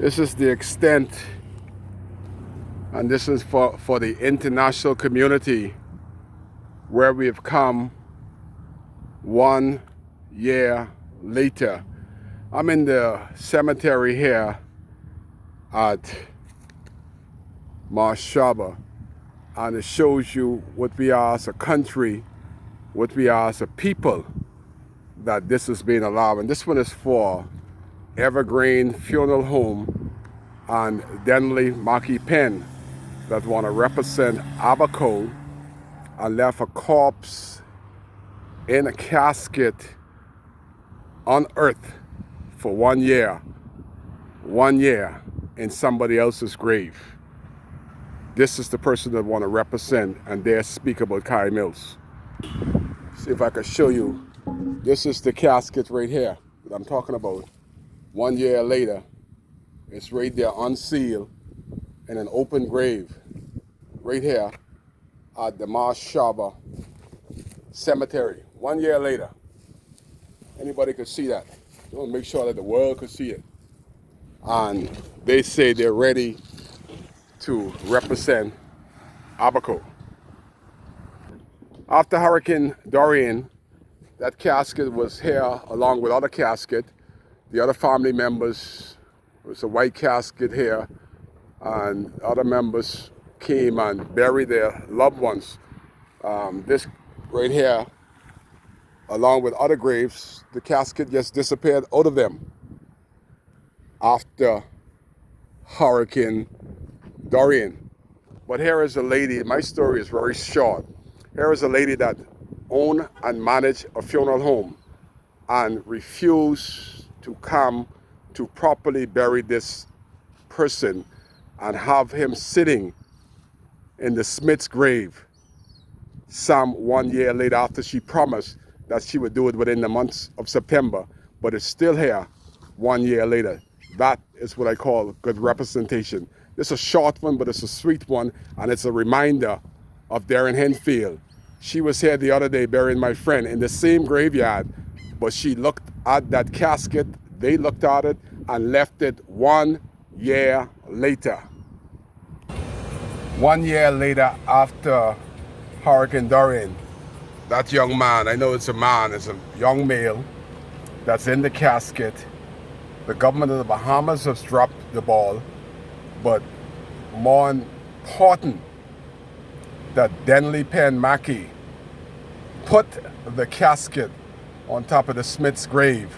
This is the extent, and this is for the international community, where we have come 1 year later. I'm in the cemetery here at Marshaba, and it shows you what we are as a country, what we are as a people, that this is being allowed. And this one is for Evergreen Funeral Home and Denley Mackey Penn, that want to represent Abaco and left a corpse in a casket on earth for 1 year. 1 year in somebody else's grave. This is the person that want to represent and dare speak about Kai Mills. See if I can show you. This is the casket right here that I'm talking about. 1 year later, it's right there unsealed in an open grave right here at the Marshaba Cemetery. 1 year later. Anybody could see that. I want to make sure that the world could see it. And they say they're ready to represent Abaco. After Hurricane Dorian, that casket was here along with other casket. The other family members, it was a white casket here, and other members came and buried their loved ones. This right here, along with other graves, the casket just disappeared out of them after Hurricane Dorian. But here is a lady, my story is very short. Here is a lady that owned and managed a funeral home and refused to come to properly bury this person and have him sitting in the Smith's grave some 1 year later, after she promised that she would do it within the month of September, but it's still here 1 year later. That is what I call good representation. This is a short one, but it's a sweet one, and it's a reminder of Darren Henfield. She was here the other day burying my friend in the same graveyard, but she looked at that casket, they looked at it, and left it 1 year later. 1 year later, after Hurricane Dorian, that young man, I know it's a man, it's a young male that's in the casket. The government of the Bahamas has dropped the ball, but more important, that Denley Penn Mackey put the casket on top of the Smith's grave.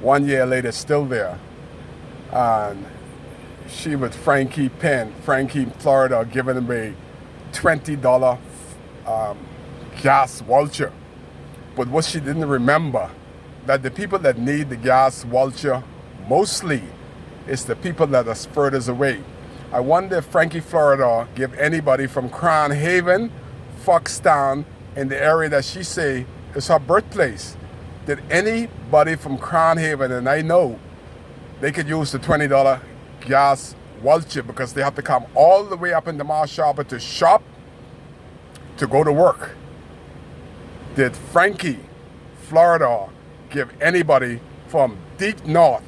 1 year later, still there. And she with Frankie Penn, Frankie, Florida, giving him a $20 gas voucher. But what she didn't remember, that the people that need the gas voucher mostly is the people that are furthest away. I wonder if Frankie, Florida, give anybody from Crown Haven, Foxtown, in the area that she say is her birthplace. Did anybody from Crown Haven, and I know they could use the $20 gas voucher because they have to come all the way up in the Marshaba to shop, to go to work. Did Frankie, Florida, give anybody from deep north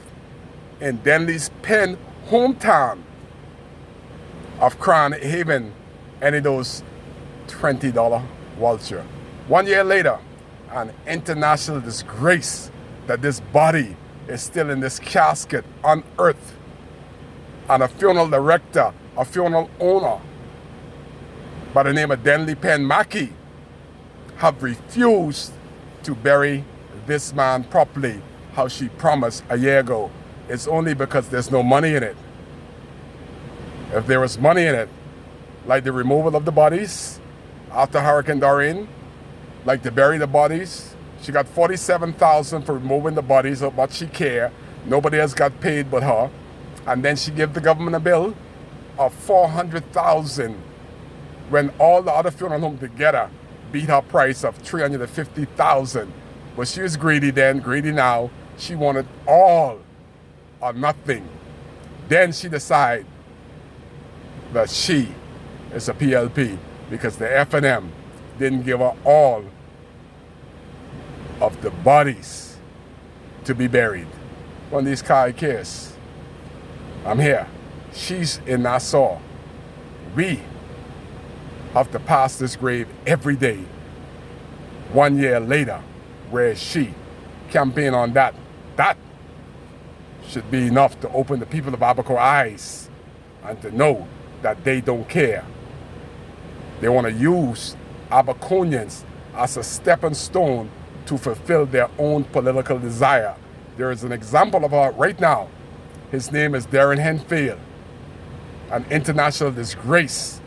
in Denley's Penn hometown of Crown Haven any of those $20 voucher? 1 year later, an international disgrace that this body is still in this casket on earth, and a funeral director, a funeral owner by the name of Denley Penn Mackey have refused to bury this man properly how she promised a year ago. It's only because there's no money in it. If there was money in it, like the removal of the bodies after Hurricane Dorian, like to bury the bodies, she got $47,000 for removing the bodies, how much she care. Nobody else got paid but her. And then she gave the government a bill of $400,000 when all the other funeral homes together beat her price of $350,000. But she was greedy then, greedy now. She wanted all or nothing. Then she decided that she is a PLP because the F&M didn't give her all of the bodies to be buried on these Kai case. I'm here. She's in Nassau. We have to pass this grave every day. 1 year later, where is she? Campaign on that. That should be enough to open the people of Abaco eyes and to know that they don't care. They want to use Abaconians as a stepping stone to fulfill their own political desire. There is an example of it right now. His name is Darren Henfield, an international disgrace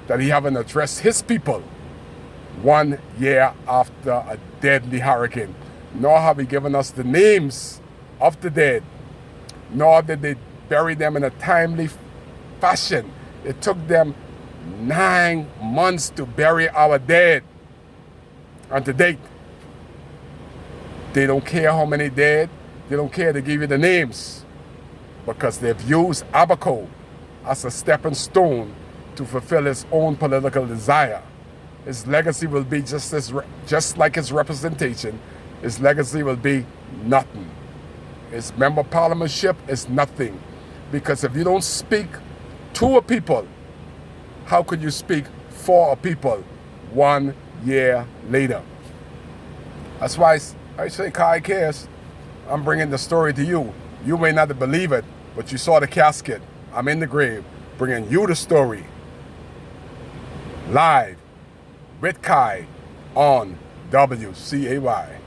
that he haven't addressed his people 1 year after a deadly hurricane. Nor have he given us the names of the dead, nor did they bury them in a timely fashion. It took them 9 months to bury our dead. And to date, they don't care how many dead, they don't care to give you the names, because they've used Abaco as a stepping stone to fulfill his own political desire. His legacy will be just like his representation. His legacy will be nothing. His member parliamentship is nothing. Because if you don't speak to a people, how could you speak for a people 1 year later? That's why I say Kai cares. I'm bringing the story to you. You may not believe it, but you saw the casket. I'm in the grave, bringing you the story. Live with Kai on WCAY.